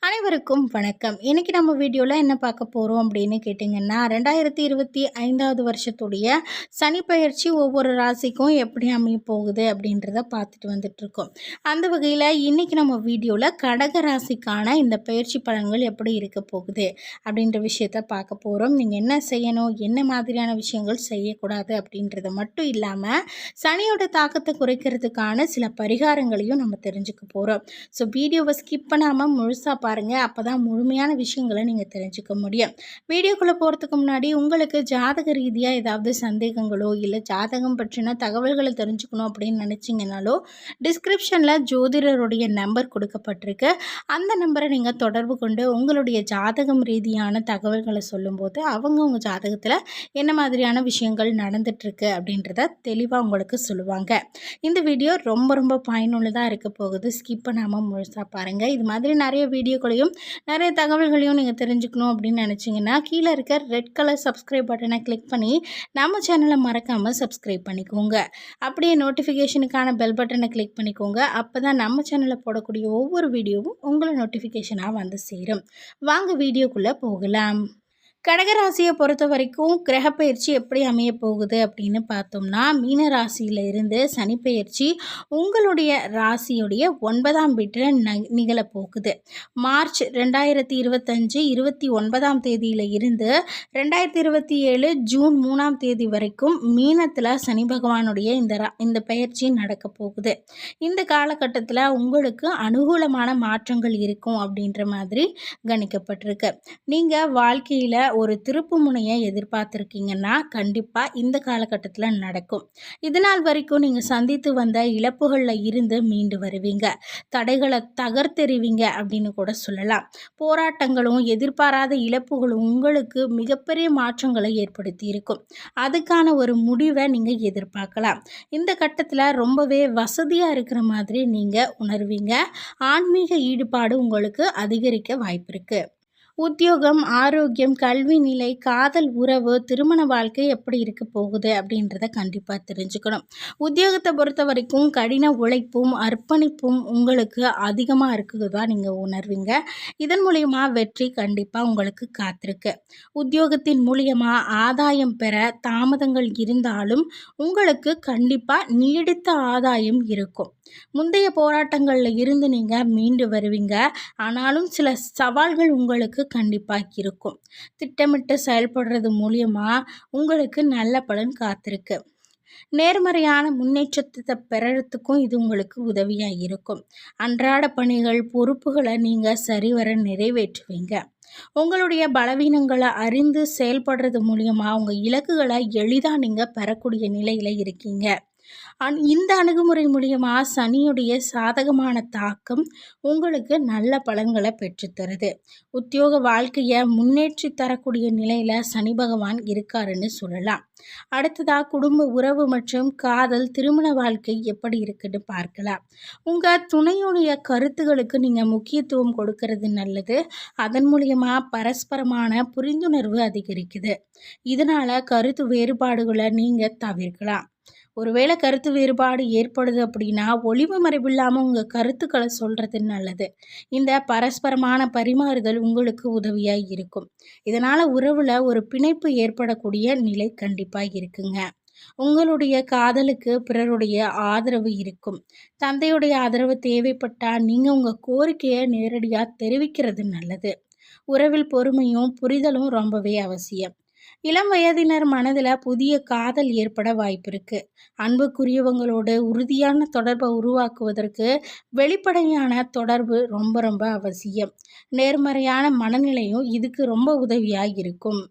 அனைவருக்கும் வணக்கம். இன்னைக்கு நம்ம வீடியோவில் என்ன பார்க்க போகிறோம் அப்படின்னு கேட்டிங்கன்னா 2025வது வருஷத்துடைய சனிப்பெயர்ச்சி ஒவ்வொரு ராசிக்கும் எப்படி அமைய போகுது அப்படின்றத பார்த்துட்டு வந்துட்டுருக்கோம். அந்த வகையில் இன்றைக்கி நம்ம வீடியோவில் கடக ராசிக்கான இந்த பயிற்சி பலன்கள் எப்படி இருக்க போகுது அப்படின்ற விஷயத்த பார்க்க போகிறோம். நீங்கள் என்ன செய்யணும், என்ன மாதிரியான விஷயங்கள் செய்யக்கூடாது அப்படின்றத மட்டும் இல்லாமல் சனியோட தாக்கத்தை குறைக்கிறதுக்கான சில பரிகாரங்களையும் நம்ம தெரிஞ்சுக்க போகிறோம். ஸோ வீடியோவை ஸ்கிப் பண்ணாமல் முழுசாக பாருங்கள். அப்போ தான் முழுமையான விஷயங்களை நீங்கள் தெரிஞ்சுக்க முடியும். வீடியோக்குள்ளே போகிறதுக்கு முன்னாடி உங்களுக்கு ஜாதக ரீதியாக ஏதாவது சந்தேகங்களோ இல்லை ஜாதகம் பற்றின தகவல்களை தெரிஞ்சுக்கணும் அப்படின்னு நினச்சிங்கனாலோ டிஸ்கிரிப்ஷனில் ஜோதிடருடைய நம்பர் கொடுக்கப்பட்டிருக்கு. அந்த நம்பரை நீங்கள் தொடர்பு கொண்டு உங்களுடைய ஜாதகம் ரீதியான தகவல்களை சொல்லும்போது அவங்க உங்கள் ஜாதகத்தில் என்ன மாதிரியான விஷயங்கள் நடந்துட்டுருக்கு அப்படின்றத தெளிவாக உங்களுக்கு சொல்லுவாங்க. இந்த வீடியோ ரொம்ப பயனுள்ளதாக இருக்க போகுது. ஸ்கிப் பண்ணாமல் முழுசாக பாருங்கள். இது மாதிரி நிறைய வீடியோக்களையும் நிறைய தகவல்களையும் நீங்கள் தெரிஞ்சுக்கணும் அப்படின்னு நினச்சிங்கன்னா கீழே இருக்க ரெட் கலர் சப்ஸ்கிரைப் பட்டனை கிளிக் பண்ணி நம்ம சேனலை மறக்காமல் சப்ஸ்கிரைப் பண்ணிக்கோங்க. அப்படியே நோட்டிஃபிகேஷனுக்கான பெல் பட்டனை கிளிக் பண்ணிக்கோங்க. அப்போ தான் நம்ம சேனலில் போடக்கூடிய ஒவ்வொரு வீடியோவும் உங்களை நோட்டிஃபிகேஷனாக வந்து சேரும். வாங்க வீடியோக்குள்ளே போகலாம். கடகராசியை பொறுத்த வரைக்கும் கிரகப்பெயர்ச்சி எப்படி அமைய போகுது அப்படின்னு பார்த்தோம்னா, மீன ராசியில் இருந்து சனிப்பெயர்ச்சி உங்களுடைய ராசியுடைய 9ஆம் வீட்டில் நிகழப்போகுது. மார்ச் 2025 29ஆம் தேதியில் இருந்து 2027 ஜூன் 3ஆம் தேதி வரைக்கும் மீனத்தில் சனி பகவானுடைய இந்த பெயர்ச்சி நடக்க போகுது. இந்த காலகட்டத்தில் உங்களுக்கு அனுகூலமான மாற்றங்கள் இருக்கும் அப்படின்ற மாதிரி கணிக்கப்பட்டிருக்கு. நீங்கள் வாழ்க்கையில் ஒரு திருப்பு முனையை எதிர்பார்த்துருக்கீங்கன்னா கண்டிப்பாக இந்த காலகட்டத்தில் நடக்கும். இதனால் வரைக்கும் நீங்கள் சந்தித்து வந்த இழப்புகளில் இருந்து மீண்டு வருவீங்க. தடைகளை தகர்த்தெறிவீங்க அப்படின்னு கூட சொல்லலாம். போராட்டங்களும் எதிர்பாராத இழப்புகளும் உங்களுக்கு மிகப்பெரிய மாற்றங்களை ஏற்படுத்தி இருக்கும். அதுக்கான ஒரு முடிவை நீங்கள் எதிர்பார்க்கலாம். இந்த கட்டத்தில் ரொம்பவே வசதியாக இருக்கிற மாதிரி நீங்கள் உணர்வீங்க. ஆன்மீக ஈடுபாடு உங்களுக்கு அதிகரிக்க வாய்ப்பு இருக்குது. உத்தியோகம், ஆரோக்கியம், கல்வி நிலை, காதல் உறவு, திருமண வாழ்க்கை எப்படி இருக்க போகுது அப்படின்றத கண்டிப்பாக தெரிஞ்சுக்கணும். உத்தியோகத்தை பொறுத்த வரைக்கும் கடின உழைப்பும் அர்ப்பணிப்பும் உங்களுக்கு அதிகமாக இருக்குதுதான் நீங்கள் உணர்வீங்க. இதன் மூலியமாக வெற்றி கண்டிப்பாக உங்களுக்கு காத்திருக்கு. உத்தியோகத்தின் மூலியமாக ஆதாயம் பெற தாமதங்கள் இருந்தாலும் உங்களுக்கு கண்டிப்பாக நீடித்த ஆதாயம் இருக்கும். முந்தைய போராட்டங்களில் இருந்து நீங்கள் மீண்டு வருவீங்க. ஆனாலும் சில சவால்கள் உங்களுக்கு கண்டிப்பாக இருக்கும். திட்டமிட்டு செயல்படுறது மூலியமாக உங்களுக்கு நல்ல பலன் காத்திருக்கு. நேர்மறையான முன்னேற்றத்தை பெறறதுக்கும் இது உங்களுக்கு உதவியாக இருக்கும். அன்றாட பணிகள், பொறுப்புகளை நீங்கள் சரிவர நிறைவேற்றுவீங்க. உங்களுடைய பலவீனங்களை அறிந்து செயல்படுறது மூலியமாக உங்கள் இலக்குகளை எளிதாக நீங்கள் பெறக்கூடிய நிலையில் இருக்கீங்க. இந்த அணுகுமுறை மூலியமாக சனியுடைய சாதகமான தாக்கம் உங்களுக்கு நல்ல பலன்களை பெற்றுத்தருது. உத்தியோக வாழ்க்கையை முன்னேற்றி தரக்கூடிய நிலையில் சனி பகவான் இருக்காருன்னு சொல்லலாம். அடுத்ததாக குடும்ப உறவு மற்றும் காதல், திருமண வாழ்க்கை எப்படி இருக்குன்னு பார்க்கலாம். உங்கள் துணையுடைய கருத்துகளுக்கு நீங்கள் முக்கியத்துவம் கொடுக்கறது நல்லது. அதன் மூலியமாக பரஸ்பரமான புரிந்துணர்வு அதிகரிக்குது. இதனால் கருத்து வேறுபாடுகளை நீங்கள் தவிர்க்கலாம். ஒருவேளை கருத்து வேறுபாடு ஏற்படுது அப்படின்னா ஒளிவு மறைவில்லாமல் உங்கள் கருத்துக்களை சொல்கிறது நல்லது. இந்த பரஸ்பரமான பரிமாறுதல் உங்களுக்கு உதவியாக இருக்கும். இதனால் உறவில் ஒரு பிணைப்பு ஏற்படக்கூடிய நிலை கண்டிப்பாக இருக்குங்க. உங்களுடைய காதலுக்கு பிறருடைய ஆதரவு இருக்கும். தந்தையுடைய ஆதரவு தேவைப்பட்டால் நீங்கள் உங்கள் கோரிக்கையை நேரடியாக தெரிவிக்கிறது நல்லது. உறவில் பொறுமையும் புரிதலும் ரொம்பவே அவசியம். இளம் வயதினர் மனதில் புதிய காதல் ஏற்பட வாய்ப்பு இருக்கு. அன்புக்குரியவங்களோடு உறுதியான தொடர்பை உருவாக்குவதற்கு வெளிப்படையான தொடர்பு ரொம்ப அவசியம். நேர்மறையான மனநிலையும் இதுக்கு ரொம்ப உதவியாக இருக்கும்.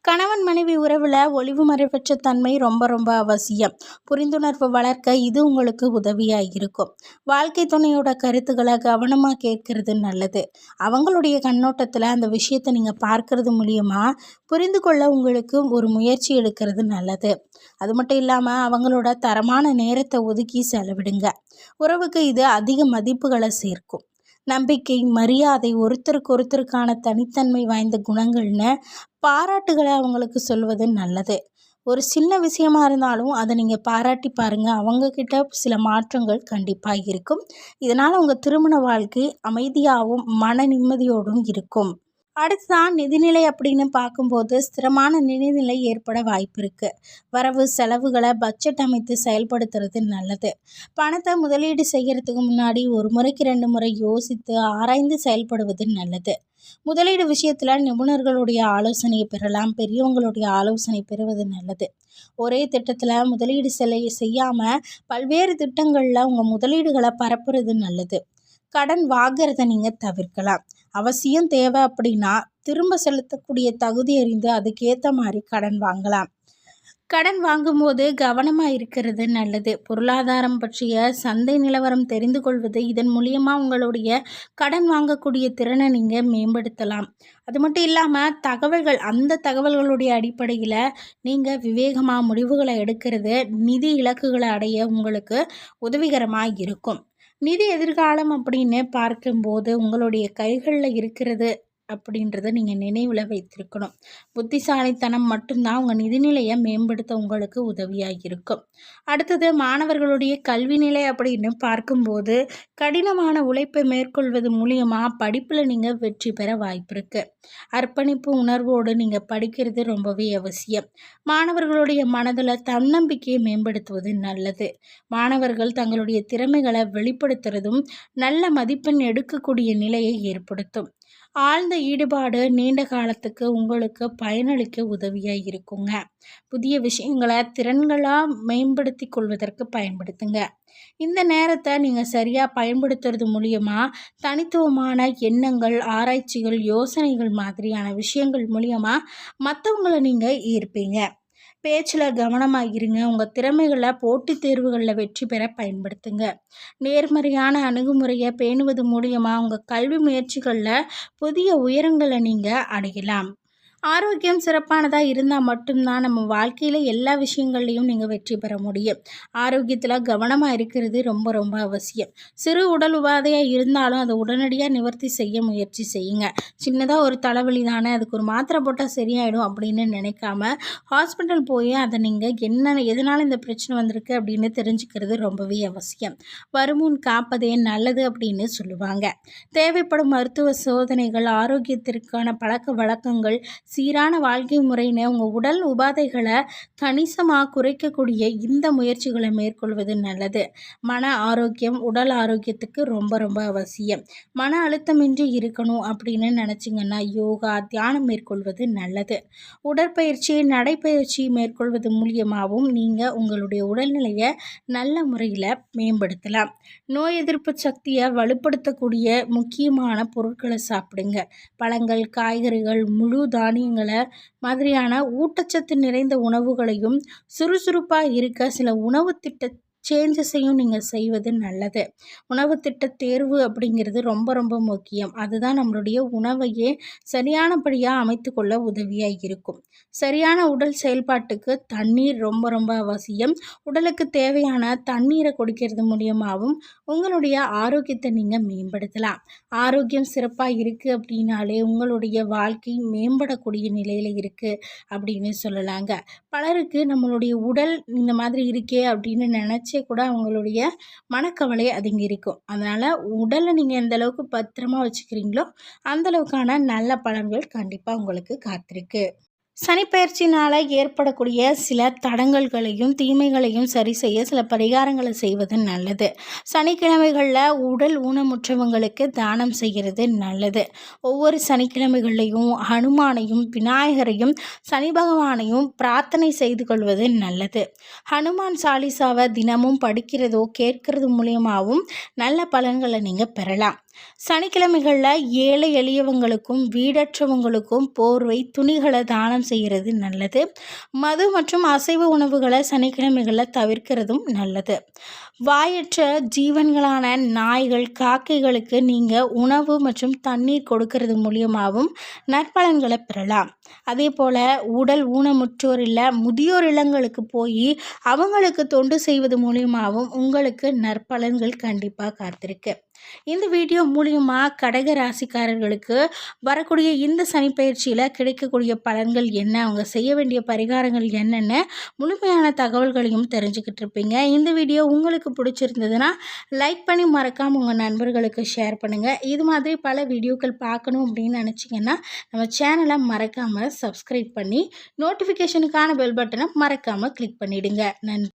கணவன் மனைவி உறவில் ஒளிவு மறைவற்ற தன்மை ரொம்ப அவசியம். புரிந்துணர்வு வளர்க்க இது உங்களுக்கு உதவியாக இருக்கும். வாழ்க்கை துணையோட கருத்துக்களை கவனமாக கேட்கறது நல்லது. அவங்களுடைய கண்ணோட்டத்தில் அந்த விஷயத்தை நீங்கள் பார்க்கறது மூலியமாக புரிந்து கொள்ள உங்களுக்கு ஒரு முயற்சி எடுக்கிறது நல்லது. அது மட்டும் இல்லாமல் அவங்களோட தரமான நேரத்தை ஒதுக்கி செலவிடுங்க. உறவுக்கு இது அதிக மதிப்புகளை சேர்க்கும். நம்பிக்கை, மரியாதை, ஒருத்தருக்கான தனித்தன்மை வாய்ந்த குணங்கள்னு பாராட்டுகளை அவங்களுக்கு சொல்வது நல்லது. ஒரு சின்ன விஷயமா இருந்தாலும் அதை நீங்கள் பாராட்டி பாருங்கள். அவங்கக்கிட்ட சில மாற்றங்கள் கண்டிப்பாக இருக்கும். இதனால் உங்கள் திருமண வாழ்க்கை அமைதியாகவும் மன நிம்மதியோடும் இருக்கும். அடுத்ததான் நிதிநிலை அப்படின்னு பார்க்கும்போது ஸ்திரமான நிதிநிலை ஏற்பட வாய்ப்பு இருக்குது. வரவு செலவுகளை பட்ஜெட் அமைத்து செயல்படுத்துறது நல்லது. பணத்தை முதலீடு செய்கிறதுக்கு முன்னாடி ஒரு முறைக்கு 2 முறை யோசித்து ஆராய்ந்து செயல்படுவது நல்லது. முதலீடு விஷயத்தில் நிபுணர்களுடைய ஆலோசனையை பெறலாம். பெரியவங்களுடைய ஆலோசனை பெறுவது நல்லது. ஒரே திட்டத்தில் முதலீடு செய்யாமல் பல்வேறு திட்டங்களில் உங்கள் முதலீடுகளை பரப்புறது நல்லது. கடன் வாங்கிறத நீங்கள் தவிர்க்கலாம். அவசியம் தேவை அப்படின்னா திரும்ப செலுத்தக்கூடிய தகுதி அறிந்து அதுக்கேற்ற மாதிரி கடன் வாங்கலாம். கடன் வாங்கும்போது கவனமாக இருக்கிறது நல்லது. பொருளாதாரம் பற்றிய சந்தை நிலவரம் தெரிந்து கொள்வது, இதன் மூலியமாக உங்களுடைய கடன் வாங்கக்கூடிய திறனை நீங்கள் மேம்படுத்தலாம். அது மட்டும் இல்லாமல் அந்த தகவல்களுடைய அடிப்படையில் நீங்கள் விவேகமாக முடிவுகளை எடுக்கிறது நிதி இலக்குகளை அடைய உங்களுக்கு உதவிகரமாக இருக்கும். நிதி எதிர்காலம் அப்படின்னு பார்க்கும்போது உங்களுடைய கைகளில் இருக்கிறது அப்படின்றத நீங்கள் நினைவில் வைத்திருக்கணும். புத்திசாலித்தனம் மட்டும்தான் உங்கள் நிதிநிலையை மேம்படுத்த உங்களுக்கு உதவியாக இருக்கும். அடுத்தது மாணவர்களுடைய கல்வி நிலை அப்படின்னு பார்க்கும்போது கடினமான உழைப்பை மேற்கொள்வது மூலியமாக படிப்பில் நீங்கள் வெற்றி பெற வாய்ப்பு இருக்குது. அர்ப்பணிப்பு உணர்வோடு நீங்கள் படிக்கிறது ரொம்பவே அவசியம். மாணவர்களுடைய மனதில் தன்னம்பிக்கையை மேம்படுத்துவது நல்லது. மாணவர்கள் தங்களுடைய திறமைகளை வெளிப்படுத்துறதும் நல்ல மதிப்பெண் எடுக்கக்கூடிய நிலையை ஏற்படுத்தும். ஆழ்ந்த ஈடுபாடு நீண்ட காலத்துக்கு உங்களுக்கு பயனளிக்க உதவியாக இருக்குங்க. புதிய விஷயங்களை திறன்களாக மேம்படுத்தி கொள்வதற்கு பயன்படுத்துங்க. இந்த நேரத்தை நீங்கள் சரியாக பயன்படுத்துறது மூலியமாக தனித்துவமான எண்ணங்கள், ஆராய்ச்சிகள், யோசனைகள் மாதிரியான விஷயங்கள் மூலியமாக மற்றவங்களை நீங்கள் ஈர்ப்பீங்க. பேச்சில் கவனமாக இருங்க. உங்கள் திறமைகளை போட்டித் தேர்வுகளில் வெற்றி பெற பயன்படுத்துங்க. நேர்மறையான அணுகுமுறையை பேணுவது மூலியமாக உங்கள் கல்வி முயற்சிகளில் புதிய உயரங்களை நீங்கள் அடையலாம். ஆரோக்கியம் சிறப்பானதாக இருந்தால் மட்டும்தான் நம்ம வாழ்க்கையில் எல்லா விஷயங்கள்லையும் நீங்கள் வெற்றி பெற முடியும். ஆரோக்கியத்தில் கவனமாக இருக்கிறது ரொம்ப ரொம்ப அவசியம். சிறு உடல் உபாதையாக இருந்தாலும் அதை உடனடியாக நிவர்த்தி செய்ய முயற்சி செய்யுங்க. சின்னதாக ஒரு தலைவலி தானே, அதுக்கு ஒரு மாத்திரை போட்டால் சரியாயிடும் அப்படின்னு நினைக்காம ஹாஸ்பிட்டல் போய் அதை நீங்கள் எதனால் இந்த பிரச்சனை வந்திருக்கு அப்படின்னு தெரிஞ்சுக்கிறது ரொம்பவே அவசியம். வருமுன் காப்பதே நல்லது அப்படின்னு சொல்லுவாங்க. தேவைப்படும் மருத்துவ சோதனைகள், ஆரோக்கியத்திற்கான பழக்க வழக்கங்கள், சீரான வாழ்க்கை முறைன்னு உங்கள் உடல் உபாதைகளை கணிசமாக குறைக்கக்கூடிய இந்த முயற்சிகளை மேற்கொள்வது நல்லது. மன ஆரோக்கியம் உடல் ஆரோக்கியத்துக்கு ரொம்ப ரொம்ப அவசியம். மன அழுத்தமின்றி இருக்கணும் அப்படின்னு நினச்சிங்கன்னா யோகா, தியானம் மேற்கொள்வது நல்லது. உடற்பயிற்சி, நடைப்பயிற்சி மேற்கொள்வது மூலியமாகவும் நீங்கள் உங்களுடைய உடல்நிலையை நல்ல முறையில் மேம்படுத்தலாம். நோய் எதிர்ப்பு சக்தியை வலுப்படுத்தக்கூடிய முக்கியமான பொருட்களை சாப்பிடுங்க. பழங்கள், காய்கறிகள், முழு தானியங்களை மாதிரியான ஊட்டச்சத்து நிறைந்த உணவுகளையும், சுறுசுறுப்பாக இருக்க சில உணவு திட்ட சேஞ்சஸையும் நீங்கள் செய்வது நல்லது. உணவு திட்ட தேர்வு அப்படிங்கிறது ரொம்ப ரொம்ப முக்கியம். அதுதான் நம்மளுடைய உணவையே சரியானபடியாக அமைத்து கொள்ள உதவியாக இருக்கும். சரியான உடல் செயல்பாட்டுக்கு தண்ணீர் ரொம்ப ரொம்ப அவசியம். உடலுக்கு தேவையான தண்ணீரை குடிக்கிறது மூலியமாகவும் உங்களுடைய ஆரோக்கியத்தை நீங்கள் மேம்படுத்தலாம். ஆரோக்கியம் சிறப்பாக இருக்குது அப்படின்னாலே உங்களுடைய வாழ்க்கை மேம்படக்கூடிய நிலையில் இருக்குது அப்படின்னு சொல்லலாங்க. பலருக்கு நம்மளுடைய உடல் இந்த மாதிரி இருக்கே அப்படின்னு நினச்சே கூட அவங்களுடைய மனக்கவலை அதிகரிக்கும். அதனால் உடலை நீங்கள் எந்த அளவுக்கு பத்திரமா வச்சுக்கிறீங்களோ அந்தளவுக்கான நல்ல பலன்கள் கண்டிப்பாக உங்களுக்கு காத்திருக்கு. சனிப்பெயர்ச்சினால் ஏற்படக்கூடிய சில தடங்கல்களையும் தீமைகளையும் சரி செய்ய சில பரிகாரங்களை செய்வது நல்லது. சனிக்கிழமைகளில் உடல் ஊனமுற்றவங்களுக்கு தானம் செய்கிறது நல்லது. ஒவ்வொரு சனிக்கிழமைகள்லையும் ஹனுமானையும், விநாயகரையும், சனி பகவானையும் பிரார்த்தனை செய்து கொள்வது நல்லது. ஹனுமான் சாலிசாவை தினமும் படிக்கிறதோ கேட்கறது மூலியமாகவும் நல்ல பலன்களை நீங்கள் பெறலாம். சனிக்கிழமைகளில் ஏழை எளியவங்களுக்கும் வீடற்றவங்களுக்கும் போர்வை, துணிகளை தானம் செய்கிறது நல்லது. மது மற்றும் அசைவ உணவுகளை சனிக்கிழமைகளில் தவிர்க்கிறதும் நல்லது. வாயற்ற ஜீவன்களான நாய்கள், காக்கைகளுக்கு நீங்கள் உணவு மற்றும் தண்ணீர் கொடுக்கறது மூலியமாகவும் நற்பலன்களை பெறலாம். அதே போல் உடல் ஊனமுற்றோர் இல்லை முதியோர் இல்லங்களுக்கு போய் அவங்களுக்கு தொண்டு செய்வது மூலியமாகவும் உங்களுக்கு நற்பலன்கள் கண்டிப்பாக காத்திருக்கு. இந்த வீடியோ மூலியமா கடக ராசிக்காரர்களுக்கு வரக்கூடிய இந்த சனிப்பெயர்ச்சியில் கிடைக்கக்கூடிய பலன்கள் என்ன, அவங்க செய்ய வேண்டிய பரிகாரங்கள் என்னென்னு முழுமையான தகவல்களையும் தெரிஞ்சுக்கிட்டு இருப்பீங்க. இந்த வீடியோ உங்களுக்கு பிடிச்சிருந்ததுன்னா லைக் பண்ணி மறக்காமல் உங்கள் நண்பர்களுக்கு ஷேர் பண்ணுங்கள். இது மாதிரி பல வீடியோக்கள் பார்க்கணும் அப்படின்னு நினச்சிங்கன்னா நம்ம சேனலை மறக்காமல் சப்ஸ்கிரைப் பண்ணி நோட்டிஃபிகேஷனுக்கான பெல் பட்டனை மறக்காமல் கிளிக் பண்ணிவிடுங்க. நன்றி.